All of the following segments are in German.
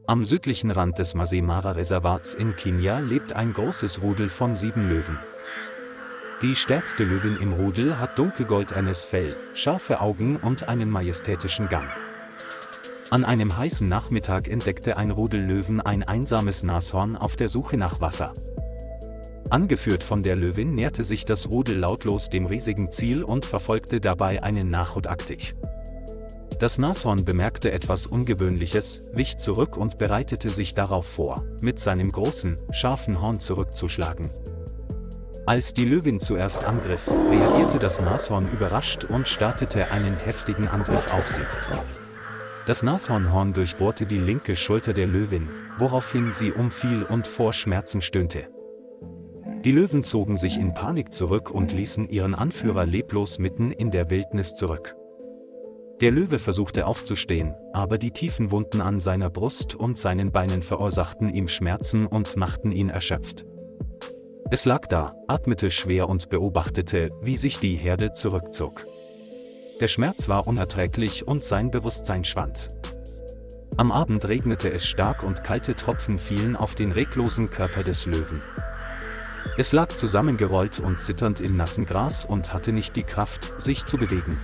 Am südlichen Rand des Masai Mara Reservats in Kenia lebt ein großes Rudel von 7 Löwen. Die stärkste Löwin im Rudel hat dunkelgoldenes Fell, scharfe Augen und einen majestätischen Gang. An einem heißen Nachmittag entdeckte ein Rudel Löwen ein einsames Nashorn auf der Suche nach Wasser. Angeführt von der Löwin näherte sich das Rudel lautlos dem riesigen Ziel und verfolgte dabei einen Nachotaktik. Das Nashorn bemerkte etwas Ungewöhnliches, wich zurück und bereitete sich darauf vor, mit seinem großen, scharfen Horn zurückzuschlagen. Als die Löwin zuerst angriff, reagierte das Nashorn überrascht und startete einen heftigen Angriff auf sie. Das Nashornhorn durchbohrte die linke Schulter der Löwin, woraufhin sie umfiel und vor Schmerzen stöhnte. Die Löwen zogen sich in Panik zurück und ließen ihren Anführer leblos mitten in der Wildnis zurück. Der Löwe versuchte aufzustehen, aber die tiefen Wunden an seiner Brust und seinen Beinen verursachten ihm Schmerzen und machten ihn erschöpft. Es lag da, atmete schwer und beobachtete, wie sich die Herde zurückzog. Der Schmerz war unerträglich und sein Bewusstsein schwand. Am Abend regnete es stark und kalte Tropfen fielen auf den reglosen Körper des Löwen. Es lag zusammengerollt und zitternd im nassen Gras und hatte nicht die Kraft, sich zu bewegen.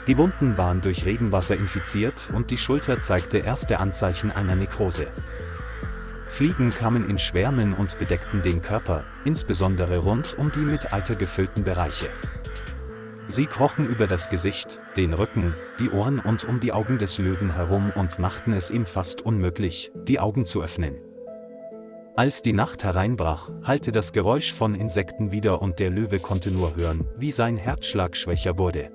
Die Wunden waren durch Regenwasser infiziert und die Schulter zeigte erste Anzeichen einer Nekrose. Fliegen kamen in Schwärmen und bedeckten den Körper, insbesondere rund um die mit Eiter gefüllten Bereiche. Sie krochen über das Gesicht, den Rücken, die Ohren und um die Augen des Löwen herum und machten es ihm fast unmöglich, die Augen zu öffnen. Als die Nacht hereinbrach, hallte das Geräusch von Insekten wieder und der Löwe konnte nur hören, wie sein Herzschlag schwächer wurde.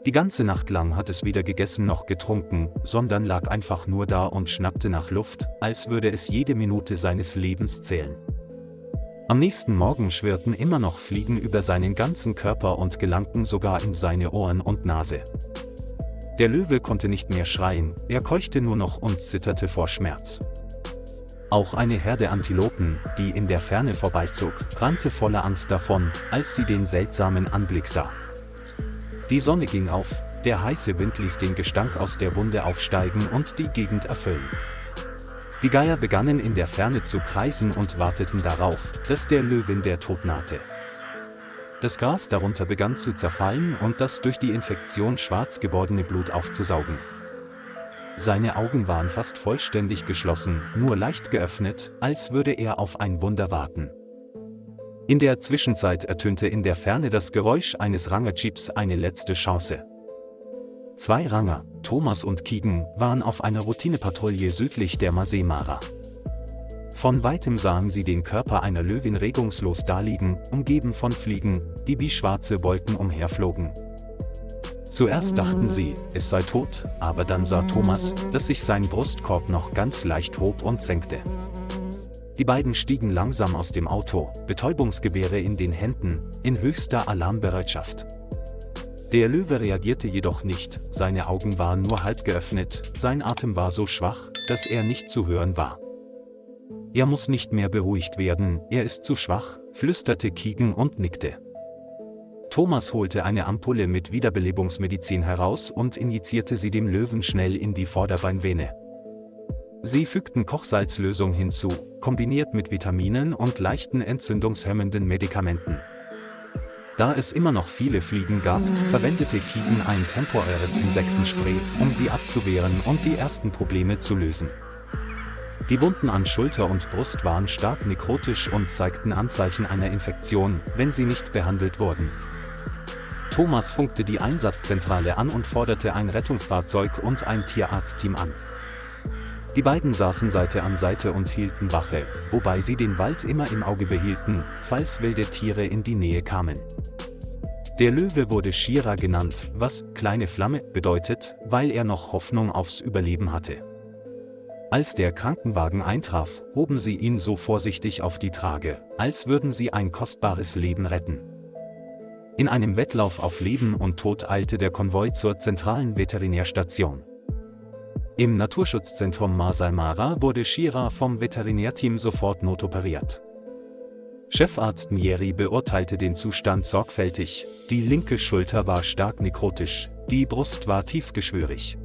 Die ganze Nacht lang hat es weder gegessen noch getrunken, sondern lag einfach nur da und schnappte nach Luft, als würde es jede Minute seines Lebens zählen. Am nächsten Morgen schwirrten immer noch Fliegen über seinen ganzen Körper und gelangten sogar in seine Ohren und Nase. Der Löwe konnte nicht mehr schreien, er keuchte nur noch und zitterte vor Schmerz. Auch eine Herde Antilopen, die in der Ferne vorbeizog, rannte voller Angst davon, als sie den seltsamen Anblick sah. Die Sonne ging auf, der heiße Wind ließ den Gestank aus der Wunde aufsteigen und die Gegend erfüllen. Die Geier begannen in der Ferne zu kreisen und warteten darauf, dass der Löwin der Tod nahte. Das Gras darunter begann zu zerfallen und das durch die Infektion schwarz gewordene Blut aufzusaugen. Seine Augen waren fast vollständig geschlossen, nur leicht geöffnet, als würde er auf ein Wunder warten. In der Zwischenzeit ertönte in der Ferne das Geräusch eines Rangerjeeps eine letzte Chance. 2 Ranger, Thomas und Keegan, waren auf einer Routinepatrouille südlich der Masai Mara. Von weitem sahen sie den Körper einer Löwin regungslos daliegen, umgeben von Fliegen, die wie schwarze Wolken umherflogen. Zuerst dachten sie, es sei tot, aber dann sah Thomas, dass sich sein Brustkorb noch ganz leicht hob und senkte. Die beiden stiegen langsam aus dem Auto, Betäubungsgewehre in den Händen, in höchster Alarmbereitschaft. Der Löwe reagierte jedoch nicht, seine Augen waren nur halb geöffnet, sein Atem war so schwach, dass er nicht zu hören war. Er muss nicht mehr beruhigt werden, er ist zu schwach, flüsterte Keegan und nickte. Thomas holte eine Ampulle mit Wiederbelebungsmedizin heraus und injizierte sie dem Löwen schnell in die Vorderbeinvene. Sie fügten Kochsalzlösung hinzu, kombiniert mit Vitaminen und leichten entzündungshemmenden Medikamenten. Da es immer noch viele Fliegen gab, verwendete Keegan ein temporäres Insektenspray, um sie abzuwehren und die ersten Probleme zu lösen. Die Wunden an Schulter und Brust waren stark nekrotisch und zeigten Anzeichen einer Infektion, wenn sie nicht behandelt wurden. Thomas funkte die Einsatzzentrale an und forderte ein Rettungsfahrzeug und ein Tierarztteam an. Die beiden saßen Seite an Seite und hielten Wache, wobei sie den Wald immer im Auge behielten, falls wilde Tiere in die Nähe kamen. Der Löwe wurde Shira genannt, was »kleine Flamme« bedeutet, weil er noch Hoffnung aufs Überleben hatte. Als der Krankenwagen eintraf, hoben sie ihn so vorsichtig auf die Trage, als würden sie ein kostbares Leben retten. In einem Wettlauf auf Leben und Tod eilte der Konvoi zur zentralen Veterinärstation. Im Naturschutzzentrum Masai Mara wurde Shira vom Veterinärteam sofort notoperiert. Chefarzt Nyeri beurteilte den Zustand sorgfältig, die linke Schulter war stark nekrotisch, die Brust war tiefgeschwürig.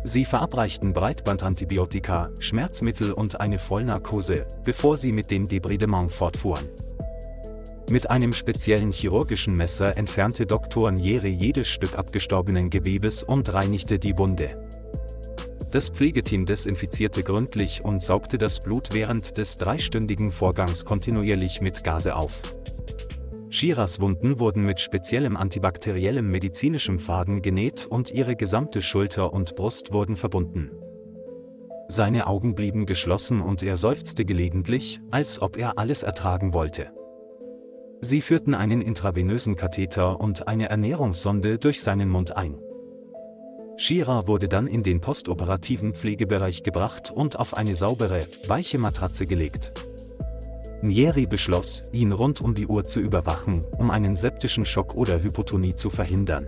Sie verabreichten Breitbandantibiotika, Schmerzmittel und eine Vollnarkose, bevor sie mit dem Debridement fortfuhren. Mit einem speziellen chirurgischen Messer entfernte Dr. Njeri jedes Stück abgestorbenen Gewebes und reinigte die Wunde. Das Pflegeteam desinfizierte gründlich und saugte das Blut während des 3-stündigen Vorgangs kontinuierlich mit Gase auf. Shiras Wunden wurden mit speziellem antibakteriellem medizinischem Faden genäht und ihre gesamte Schulter und Brust wurden verbunden. Seine Augen blieben geschlossen und er seufzte gelegentlich, als ob er alles ertragen wollte. Sie führten einen intravenösen Katheter und eine Ernährungssonde durch seinen Mund ein. Shira wurde dann in den postoperativen Pflegebereich gebracht und auf eine saubere, weiche Matratze gelegt. Njeri beschloss, ihn rund um die Uhr zu überwachen, um einen septischen Schock oder Hypotonie zu verhindern.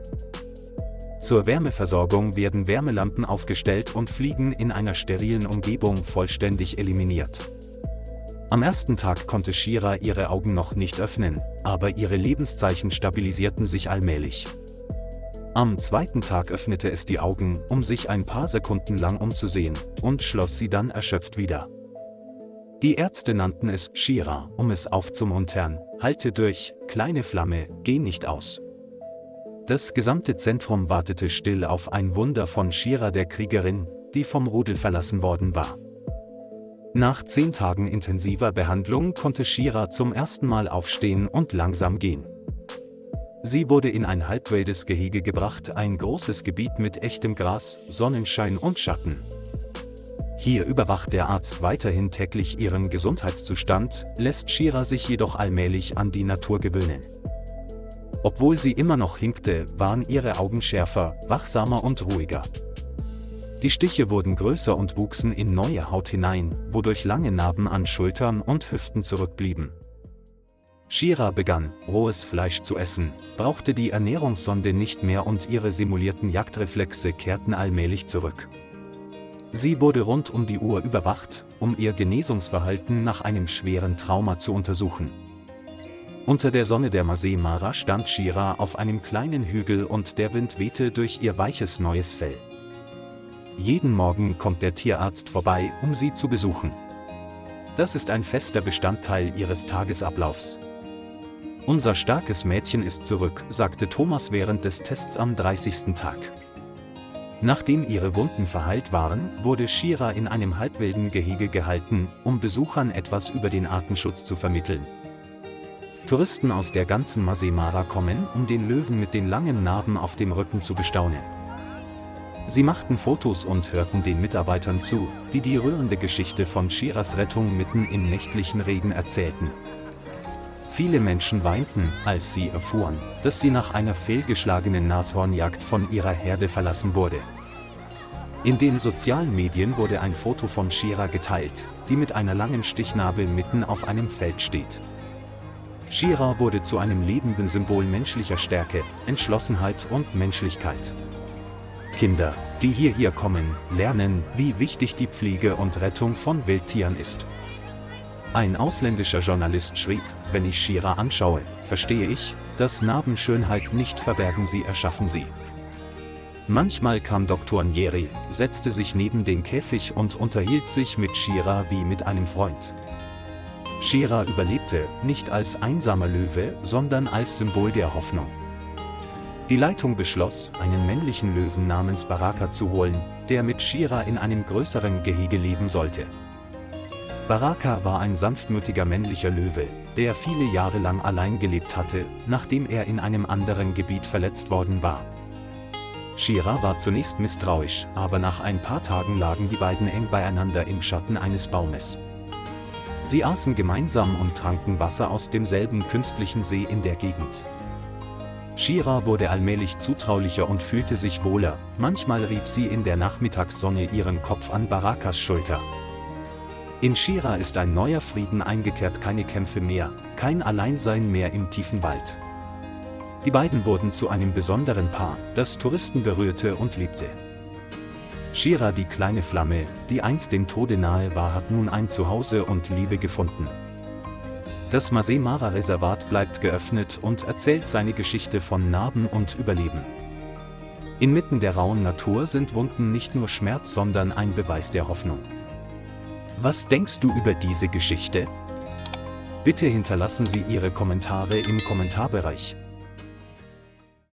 Zur Wärmeversorgung werden Wärmelampen aufgestellt und Fliegen in einer sterilen Umgebung vollständig eliminiert. Am ersten Tag konnte Shira ihre Augen noch nicht öffnen, aber ihre Lebenszeichen stabilisierten sich allmählich. Am zweiten Tag öffnete es die Augen, um sich ein paar Sekunden lang umzusehen, und schloss sie dann erschöpft wieder. Die Ärzte nannten es Shira, um es aufzumuntern: Halte durch, kleine Flamme, geh nicht aus. Das gesamte Zentrum wartete still auf ein Wunder von Shira, der Kriegerin, die vom Rudel verlassen worden war. Nach 10 Tagen intensiver Behandlung konnte Shira zum ersten Mal aufstehen und langsam gehen. Sie wurde in ein halbwildes Gehege gebracht, ein großes Gebiet mit echtem Gras, Sonnenschein und Schatten. Hier überwacht der Arzt weiterhin täglich ihren Gesundheitszustand, lässt Shira sich jedoch allmählich an die Natur gewöhnen. Obwohl sie immer noch hinkte, waren ihre Augen schärfer, wachsamer und ruhiger. Die Stiche wurden größer und wuchsen in neue Haut hinein, wodurch lange Narben an Schultern und Hüften zurückblieben. Shira begann, rohes Fleisch zu essen, brauchte die Ernährungssonde nicht mehr und ihre simulierten Jagdreflexe kehrten allmählich zurück. Sie wurde rund um die Uhr überwacht, um ihr Genesungsverhalten nach einem schweren Trauma zu untersuchen. Unter der Sonne der Masai Mara stand Shira auf einem kleinen Hügel und der Wind wehte durch ihr weiches neues Fell. Jeden Morgen kommt der Tierarzt vorbei, um sie zu besuchen. Das ist ein fester Bestandteil ihres Tagesablaufs. Unser starkes Mädchen ist zurück, sagte Thomas während des Tests am 30. Tag. Nachdem ihre Wunden verheilt waren, wurde Shira in einem halbwilden Gehege gehalten, um Besuchern etwas über den Artenschutz zu vermitteln. Touristen aus der ganzen Masai Mara kommen, um den Löwen mit den langen Narben auf dem Rücken zu bestaunen. Sie machten Fotos und hörten den Mitarbeitern zu, die die rührende Geschichte von Shiras Rettung mitten im nächtlichen Regen erzählten. Viele Menschen weinten, als sie erfuhren, dass sie nach einer fehlgeschlagenen Nashornjagd von ihrer Herde verlassen wurde. In den sozialen Medien wurde ein Foto von Shira geteilt, die mit einer langen Stichnarbe mitten auf einem Feld steht. Shira wurde zu einem lebenden Symbol menschlicher Stärke, Entschlossenheit und Menschlichkeit. Kinder, die hierher kommen, lernen, wie wichtig die Pflege und Rettung von Wildtieren ist. Ein ausländischer Journalist schrieb: Wenn ich Shira anschaue, verstehe ich, dass Narben Schönheit nicht verbergen, sie erschaffen sie. Manchmal kam Dr. Njeri, setzte sich neben den Käfig und unterhielt sich mit Shira wie mit einem Freund. Shira überlebte, nicht als einsamer Löwe, sondern als Symbol der Hoffnung. Die Leitung beschloss, einen männlichen Löwen namens Baraka zu holen, der mit Shira in einem größeren Gehege leben sollte. Baraka war ein sanftmütiger männlicher Löwe, der viele Jahre lang allein gelebt hatte, nachdem er in einem anderen Gebiet verletzt worden war. Shira war zunächst misstrauisch, aber nach ein paar Tagen lagen die beiden eng beieinander im Schatten eines Baumes. Sie aßen gemeinsam und tranken Wasser aus demselben künstlichen See in der Gegend. Shira wurde allmählich zutraulicher und fühlte sich wohler, manchmal rieb sie in der Nachmittagssonne ihren Kopf an Barakas Schulter. In Shira ist ein neuer Frieden eingekehrt, keine Kämpfe mehr, kein Alleinsein mehr im tiefen Wald. Die beiden wurden zu einem besonderen Paar, das Touristen berührte und liebte. Shira, die kleine Flamme, die einst dem Tode nahe war, hat nun ein Zuhause und Liebe gefunden. Das Masai Mara Reservat bleibt geöffnet und erzählt seine Geschichte von Narben und Überleben. Inmitten der rauen Natur sind Wunden nicht nur Schmerz, sondern ein Beweis der Hoffnung. Was denkst du über diese Geschichte? Bitte hinterlassen Sie Ihre Kommentare im Kommentarbereich.